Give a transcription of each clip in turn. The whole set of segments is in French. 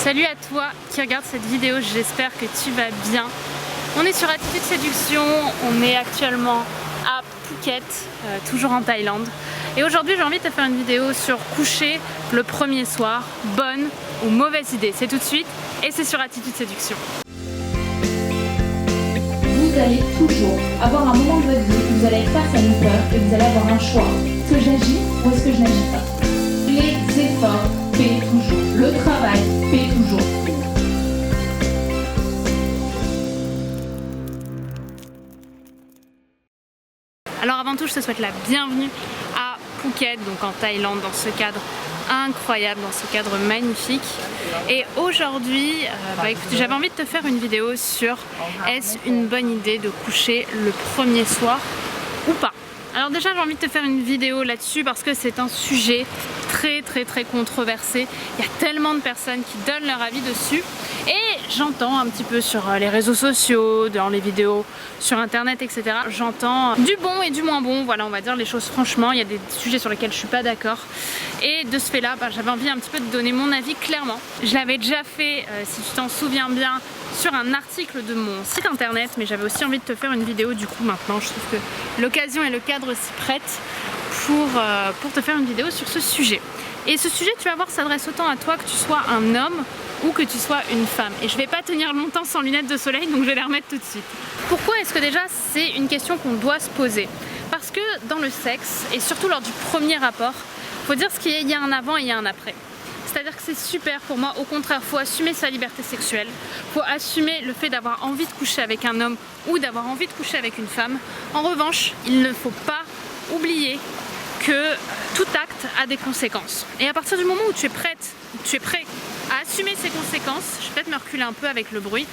Salut à toi qui regarde cette vidéo, j'espère que tu vas bien. On est sur Attitude Séduction, on est actuellement à Phuket, toujours en Thaïlande. Et aujourd'hui j'ai envie de te faire une vidéo sur coucher le premier soir, bonne ou mauvaise idée. C'est tout de suite et c'est sur Attitude Séduction. Vous allez toujours avoir un moment de votre vie où vous allez être face à une peur et vous allez avoir un choix. Est-ce que j'agis ou est-ce que je n'agis pas? Les efforts paient toujours. Le travail paie toujours. Alors avant tout, je te souhaite la bienvenue à Phuket, donc en Thaïlande, dans ce cadre incroyable, dans ce cadre magnifique. Et aujourd'hui, écoute, j'avais envie de te faire une vidéo sur est-ce une bonne idée de coucher le premier soir ou pas. Alors déjà, j'ai envie de te faire une vidéo là-dessus parce que c'est un sujet très controversé. Il y a tellement de personnes qui donnent leur avis dessus. Et j'entends un petit peu sur les réseaux sociaux, dans les vidéos sur internet, etc. J'entends du bon et du moins bon, voilà, on va dire les choses franchement. Il y a des sujets sur lesquels je suis pas d'accord. Et de ce fait là, j'avais envie un petit peu de donner mon avis clairement. Je l'avais déjà fait, si tu t'en souviens bien, sur un article de mon site internet, mais j'avais aussi envie de te faire une vidéo du coup maintenant. Je trouve que l'occasion et le cadre s'y prêtent pour te faire une vidéo sur ce sujet. Et ce sujet, tu vas voir, s'adresse autant à toi que tu sois un homme ou que tu sois une femme. Et je vais pas tenir longtemps sans lunettes de soleil, donc je vais les remettre tout de suite. Pourquoi est-ce que déjà c'est une question qu'on doit se poser? Parce que dans le sexe, et surtout lors du premier rapport, faut dire ce qu'il y a, il y a un avant et il y a un après. C'est-à-dire que c'est super pour moi, au contraire, faut assumer sa liberté sexuelle, faut assumer le fait d'avoir envie de coucher avec un homme ou d'avoir envie de coucher avec une femme. En revanche, il ne faut pas oublier que tout acte a des conséquences. Et à partir du moment où tu es prête, où tu es prêt à assumer ces conséquences, je vais peut-être me reculer un peu avec le bruit.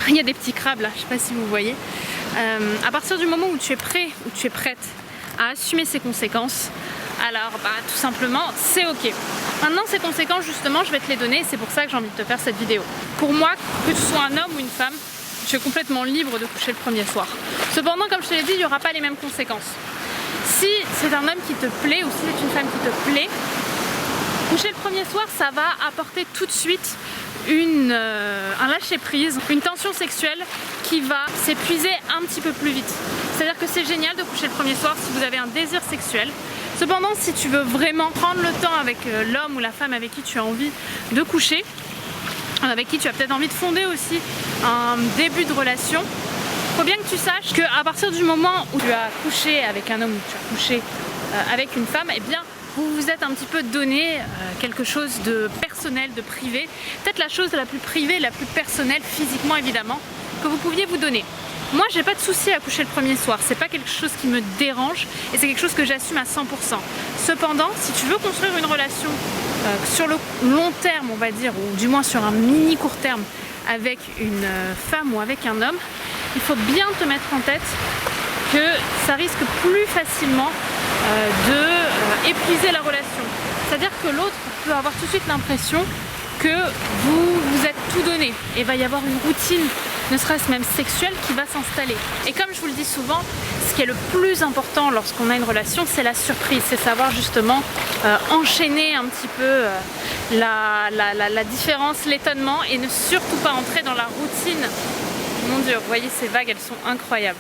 Il y a des petits crabes là, je sais pas si vous voyez. À partir du moment où tu es prêt, où tu es prête à assumer ces conséquences, alors tout simplement c'est ok. Maintenant ces conséquences justement je vais te les donner et c'est pour ça que j'ai envie de te faire cette vidéo. Pour moi, que tu sois un homme ou une femme, tu es complètement libre de coucher le premier soir. Cependant comme je te l'ai dit, il n'y aura pas les mêmes conséquences. Si c'est un homme qui te plaît ou si c'est une femme qui te plaît, coucher le premier soir ça va apporter tout de suite un lâcher prise, une tension sexuelle qui va s'épuiser un petit peu plus vite. C'est-à-dire que c'est génial de coucher le premier soir si vous avez un désir sexuel. Cependant, si tu veux vraiment prendre le temps avec l'homme ou la femme avec qui tu as envie de coucher, avec qui tu as peut-être envie de fonder aussi un début de relation, il faut bien que tu saches qu'à partir du moment où tu as couché avec un homme ou tu as couché avec une femme, eh bien vous vous êtes un petit peu donné quelque chose de personnel, de privé, peut-être la chose la plus privée, la plus personnelle, physiquement évidemment, que vous pouviez vous donner. Moi j'ai pas de souci à coucher le premier soir, c'est pas quelque chose qui me dérange et c'est quelque chose que j'assume à 100%. Cependant, si tu veux construire une relation sur le long terme on va dire, ou du moins sur un mini court terme avec une femme ou avec un homme, il faut bien te mettre en tête que ça risque plus facilement épuiser la relation. C'est-à-dire que l'autre peut avoir tout de suite l'impression que vous êtes tout donné et il va y avoir une routine, ne serait-ce même sexuelle, qui va s'installer. Et comme je vous le dis souvent, ce qui est le plus important lorsqu'on a une relation, c'est la surprise, c'est savoir justement enchaîner un petit peu la différence, l'étonnement et ne surtout pas entrer dans la routine. Mon Dieu, vous voyez ces vagues, elles sont incroyables.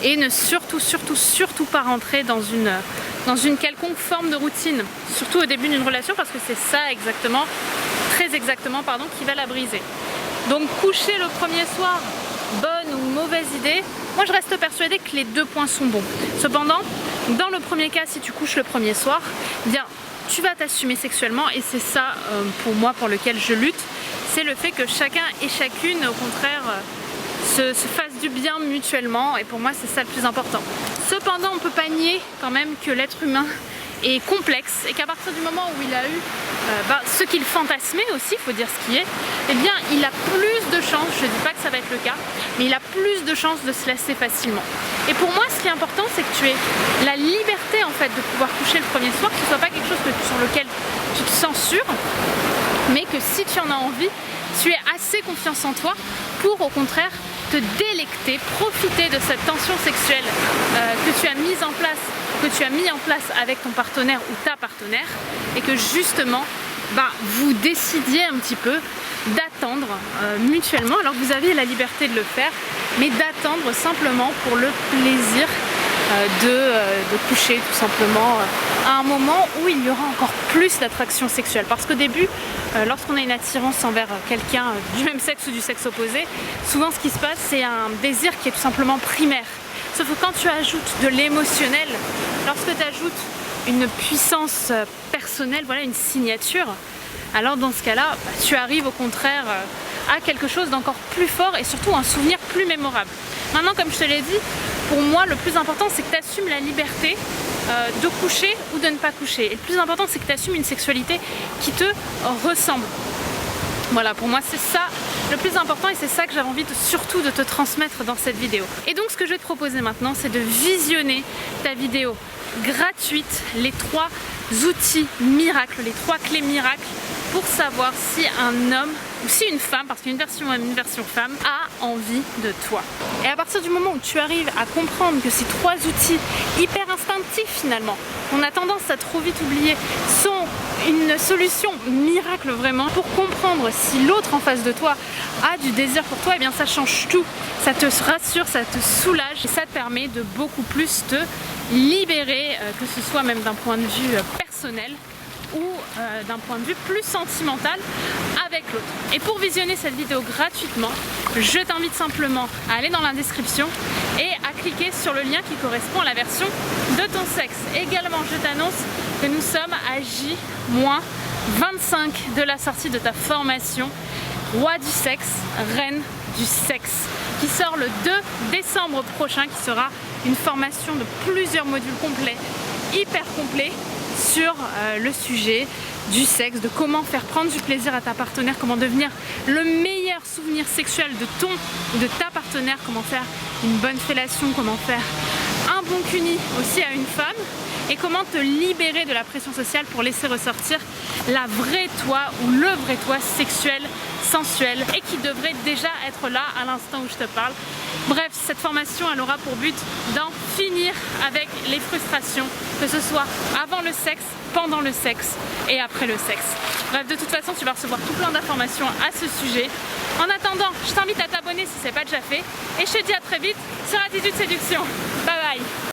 Et ne surtout pas rentrer dans une quelconque forme de routine, surtout au début d'une relation, parce que c'est ça exactement, très exactement, pardon, qui va la briser. Donc coucher le premier soir, bonne ou mauvaise idée, moi je reste persuadée que les deux points sont bons. Cependant, dans le premier cas, si tu couches le premier soir, eh bien tu vas t'assumer sexuellement et c'est ça pour moi pour lequel je lutte, c'est le fait que chacun et chacune au contraire se fasse du bien mutuellement et pour moi c'est ça le plus important. Cependant on ne peut pas nier quand même que l'être humain est complexe et qu'à partir du moment où il a eu ce qu'il fantasmait aussi, il faut dire ce qui est, eh bien il a plus de chances, je ne dis pas que ça va être le cas, mais il a plus de chances de se lasser facilement. Et pour moi ce qui est important c'est que tu aies la liberté en fait de pouvoir coucher le premier soir, que ce ne soit pas quelque chose sur lequel tu te censures, mais que si tu en as envie, tu aies assez confiance en toi pour au contraire te délecter, profiter de cette tension sexuelle que tu as mise en place, que tu as mis en place avec ton partenaire ou ta partenaire et que justement vous décidiez un petit peu d'attendre mutuellement, alors que vous aviez la liberté de le faire, mais d'attendre simplement pour le plaisir de coucher tout simplement à un moment où il y aura encore plus d'attraction sexuelle. Parce qu'au début, lorsqu'on a une attirance envers quelqu'un du même sexe ou du sexe opposé, souvent ce qui se passe, c'est un désir qui est tout simplement primaire. Sauf que quand tu ajoutes de l'émotionnel, lorsque tu ajoutes une puissance personnelle, voilà, une signature, alors dans ce cas-là, tu arrives au contraire à quelque chose d'encore plus fort et surtout un souvenir plus mémorable. Maintenant, comme je te l'ai dit, pour moi, le plus important, c'est que tu assumes la liberté de coucher ou de ne pas coucher. Et le plus important, c'est que tu assumes une sexualité qui te ressemble. Voilà, pour moi, c'est ça le plus important et c'est ça que j'avais envie surtout de te transmettre dans cette vidéo. Et donc, ce que je vais te proposer maintenant, c'est de visionner ta vidéo gratuite, les 3 outils miracles, les 3 clés miracles pour savoir si un homme ou si une femme, parce qu'une version homme, une version femme, a envie de toi. Et à partir du moment où tu arrives à comprendre que ces 3 outils hyper instinctifs finalement, qu'on a tendance à trop vite oublier, sont une solution miracle vraiment pour comprendre si l'autre en face de toi a du désir pour toi, et bien ça change tout. Ça te rassure, ça te soulage et ça te permet de beaucoup plus te libérer, que ce soit même d'un point de vue personnel ou d'un point de vue plus sentimental avec l'autre. Et pour visionner cette vidéo gratuitement, je t'invite simplement à aller dans la description et à cliquer sur le lien qui correspond à la version de ton sexe. Également, je t'annonce que nous sommes à J-25 de la sortie de ta formation Roi du sexe, Reine du sexe, qui sort le 2 décembre prochain, qui sera une formation de plusieurs modules complets, hyper complets, sur le sujet du sexe, de comment faire prendre du plaisir à ta partenaire, comment devenir le meilleur souvenir sexuel de ton ou de ta partenaire, comment faire une bonne fellation, comment faire un bon cuni aussi à une femme, et comment te libérer de la pression sociale pour laisser ressortir la vraie toi ou le vrai toi sexuel, sensuel, et qui devrait déjà être là à l'instant où je te parle. Bref, cette formation, elle aura pour but d'en finir avec les frustrations, que ce soit avant le sexe, pendant le sexe et après le sexe. Bref, de toute façon, tu vas recevoir tout plein d'informations à ce sujet. En attendant, je t'invite à t'abonner si ce n'est pas déjà fait, et je te dis à très vite sur Attitude Séduction.